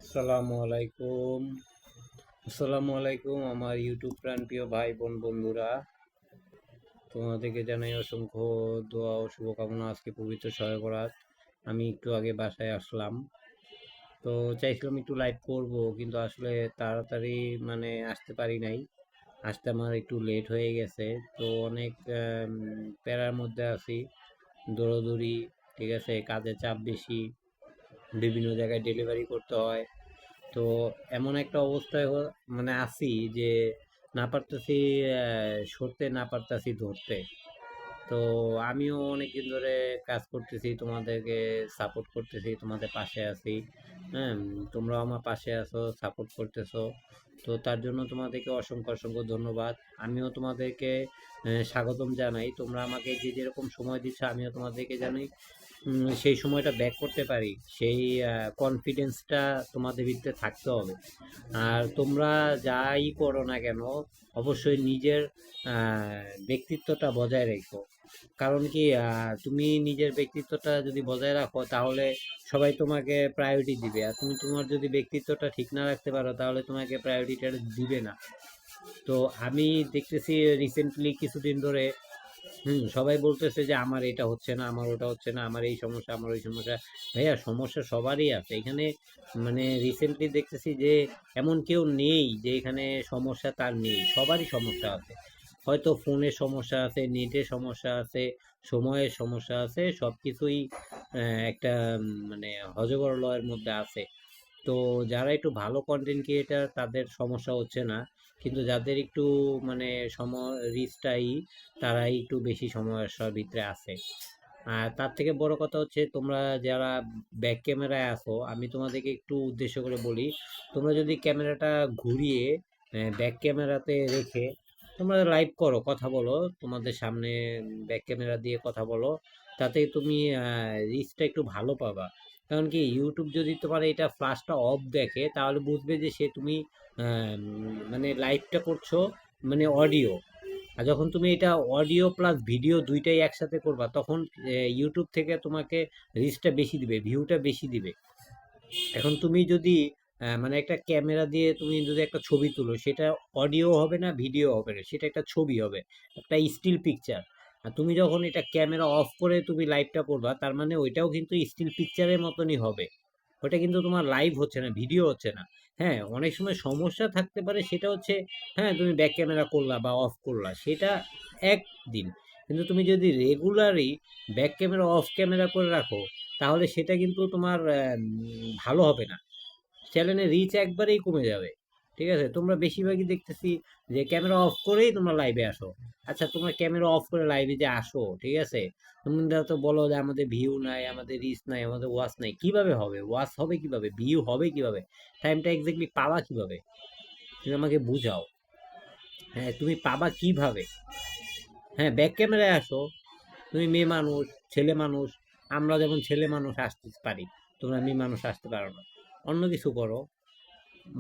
আসসালামু আলাইকুম আমার ইউটিউব প্রাণপ্রিয় ভাই বোন বন্ধুরা, তোমাদেরকে জানাই অসংখ্য দোয়া ও শুভকামনা। আজকে পবিত্র শবে বরাত। আমি একটু আগে বাসায় আসলাম, তো চাইছিলাম একটু লাইভ করব, কিন্তু আসলে তাড়াতাড়ি আসতে পারি নাই। আসতে আমার একটু লেট হয়ে গেছে, তো অনেক প্যারার মধ্যে আছি, দৌড়াদৌড়ি, ঠিক আছে, কাজের চাপ বেশি, বিভিন্ন জায়গায় ডেলিভারি করতে হয়। তো এমন একটা অবস্থায় আছি যে না পারতেছি, সরতে না পারতেছি ধরতে। তো আমিও অনেকদিন ধরে কাজ করতেছি, তোমাদেরকে সাপোর্ট করতেছি, তোমাদের পাশে আছি। হ্যাঁ, তোমরাও আমার পাশে আছো, সাপোর্ট করতেছো। তো তার জন্য তোমাদেরকে অসংখ্য অসংখ্য ধন্যবাদ। আমিও তোমাদেরকে স্বাগতম জানাই। তোমরা আমাকে যে যেরকম সময় দিচ্ছ, আমিও তোমাদেরকে জানাই সেই সময়টা ব্যাক করতে পারি, সেই কনফিডেন্সটা তোমাদের ভিতরে থাকতে হবে। আর তোমরা যাই করো না কেন, অবশ্যই নিজের ব্যক্তিত্বটা বজায় রেখো। কারণ কি, তুমি নিজের ব্যক্তিত্বটা যদি বজায় রাখো, তাহলে সবাই তোমাকে প্রায়োরিটি দিবে। আর তুমি তোমার যদি ব্যক্তিত্বটা ঠিক না রাখতে পারো, তাহলে তোমাকে প্রায়োরিটিটা দিবে না। তো আমি দেখতেছি রিসেন্টলি কিছুদিন ধরে সবাই বলতেছে যে আমার এটা হচ্ছে না, আমার ওটা হচ্ছে না, আমার এই সমস্যা, আমার ওই সমস্যা। ভাইয়া, সমস্যা সবারই আছে এখানে। রিসেন্টলি দেখতেছি যে এমন কেউ নেই যে এখানে সমস্যা তার নেই, সবারই সমস্যা আছে। হয়তো ফোনের সমস্যা আছে, নেটের সমস্যা আছে, সময়ের সমস্যা আছে, সব কিছুই একটা হযবরলয়ের মধ্যে আছে। তো যারা একটু ভালো কন্টেন্ট ক্রিয়েটার, তাদের সমস্যা হচ্ছে না, কিন্তু যাদের একটু মানে সম রিচটাই, তারাই একটু বেশি সমস্যার ভিতরে আছে। আর তার থেকে বড় কথা হচ্ছে, তোমরা যারা ব্যাক ক্যামেরায় আসো, আমি তোমাদেরকে একটু উদ্দেশ্য করে বলি, তোমরা যদি ক্যামেরাটা ঘুরিয়ে ব্যাক ক্যামেরাতে রেখে তোমরা লাইভ করো, কথা বলো, তোমাদের সামনে ব্যাক ক্যামেরা দিয়ে কথা বলো, তাতে তুমি রিচটা একটু ভালো পাবা। কারণ কি, ইউটিউব যদি তোমার এটা ফ্ল্যাশটা অফ দেখে, তাহলে বুঝবে যে তুমি লাইভটা করছো, অডিও। আর যখন তুমি এটা অডিও প্লাস ভিডিও দুইটাই একসাথে করবা, তখন ইউটিউব থেকে তোমাকে রিচটা বেশি দিবে, ভিউটা বেশি দিবে। এখন তুমি যদি একটা ক্যামেরা দিয়ে তুমি যদি একটা ছবি তুলো, সেটা অডিও হবে না, ভিডিও হবে না, সেটা একটা ছবি হবে, একটা স্টিল পিকচার। আর তুমি যখন এটা ক্যামেরা অফ করে তুমি লাইভটা করবা, তার মানে ওইটাও কিন্তু স্টিল পিকচারের মতনই হবে। ওটা কিন্তু তোমার লাইভ হচ্ছে না, ভিডিও হচ্ছে না। হ্যাঁ, অনেক সময় সমস্যা থাকতে পারে, সেটা হচ্ছে, হ্যাঁ, তুমি ব্যাক ক্যামেরা করলা বা অফ করলা, সেটা একদিন। কিন্তু তুমি যদি রেগুলারই ব্যাক ক্যামেরা অফ ক্যামেরা করে রাখো, তাহলে সেটা কিন্তু তোমার ভালো হবে না। চ্যানেলের রিচ একবারেই কমে যাবে। ঠিক আছে, তোমরা বেশিরভাগই দেখতেছি যে ক্যামেরা অফ করেই তোমরা লাইভে আসো। আচ্ছা, তোমরা ক্যামেরা অফ করে লাইভে যে আসো, ঠিক আছে, তোমরা তো বলো যে আমাদের ভিউ নাই, আমাদের রিচ নাই, আমাদের ওয়াচ নাই। কিভাবে হবে? ওয়াচ হবে কিভাবে? ভিউ হবে কিভাবে? টাইমটা এক্স্যাক্টলি পাবা কিভাবে? তুমি আমাকে বুঝাও। হ্যাঁ, তুমি পাবা কিভাবে? হ্যাঁ, ব্যাক ক্যামেরায় আসো। তুমি মেয়ে মানুষ, ছেলে মানুষ। আমরা যেমন ছেলে মানুষ আসতে পারি, তোমরা মেয়ে মানুষ আসতে পারো না। অন্য কিছু করো,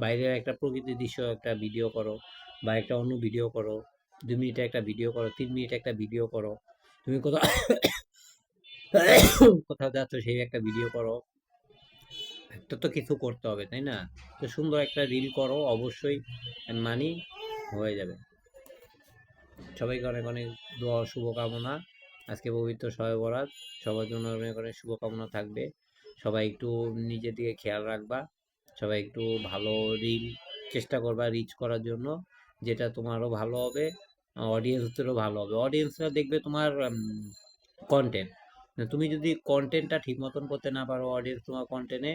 বাইরের একটা প্রকৃতির দৃশ্য একটা ভিডিও করো, বা একটা অন্য ভিডিও করো। 2 মিনিটে একটা ভিডিও করো, 3 মিনিটে একটা ভিডিও করো। তুমি কোথাও কোথাও যাচ্ছ, সেই একটা ভিডিও করো। একটা তো কিছু করতে হবে, তাই না? তো সুন্দর একটা রিল করো, অবশ্যই মানি হয়ে যাবে। সবাইকে অনেক অনেক দোয়া ও শুভকামনা। আজকে পবিত্র শবে বরাত, সবার জন্য অনেক অনেক শুভকামনা থাকবে। সবাই একটু নিজের দিকে খেয়াল রাখবা। সবাই একটু ভালো রিল চেষ্টা করবা রিচ করার জন্য, যেটা তোমারও ভালো হবে, অডিয়েন্সদেরও ভালো হবে। অডিয়েন্সরা দেখবে তোমার কন্টেন্ট। তুমি যদি কন্টেন্টটা ঠিক মতন করতে না পারো, অডিয়েন্স তোমার কন্টেন্টে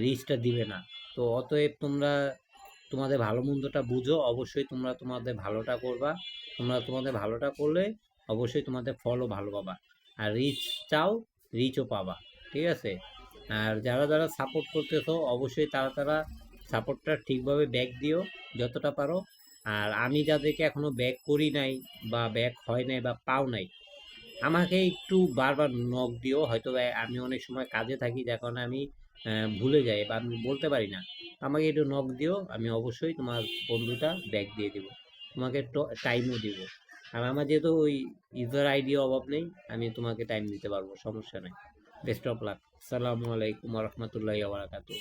রিচটা দিবে না। তো অতএব তোমরা তোমাদের ভালো মন্দটা বুঝো, অবশ্যই তোমরা তোমাদের ভালোটা করবা। তোমরা তোমাদের ভালোটা করলে অবশ্যই তোমাদের ফলও ভালো পাবা। আর রিচ চাও, রিচও পাবা। ঠিক আছে? আর যারা যারা সাপোর্ট করতেছো, অবশ্যই তারা তারা সাপোর্টটা ঠিকভাবে ব্যাক দিও যতটা পারো। আর আমি যাদেরকে এখনো ব্যাক করি নাই, বা ব্যাক হয় নাই, বা পাও নাই, আমাকে একটু বারবার নক দিও। হয়তো আমি অনেক সময় কাজে থাকি, যার কারণে আমি ভুলে যাই বা আমি বলতে পারি না। আমাকে একটু নক দিও, আমি অবশ্যই তোমার বন্ধুটা ব্যাক দিয়ে দিব, তোমাকে টাইমও দিব। আর আমার যেহেতু ওই ইউজার আইডি অভাব নেই, আমি তোমাকে টাইম দিতে পারবো, সমস্যা নেই। Best of luck. আসসালামু আলাইকুম রহমতুল্লাহ বারাকাতু।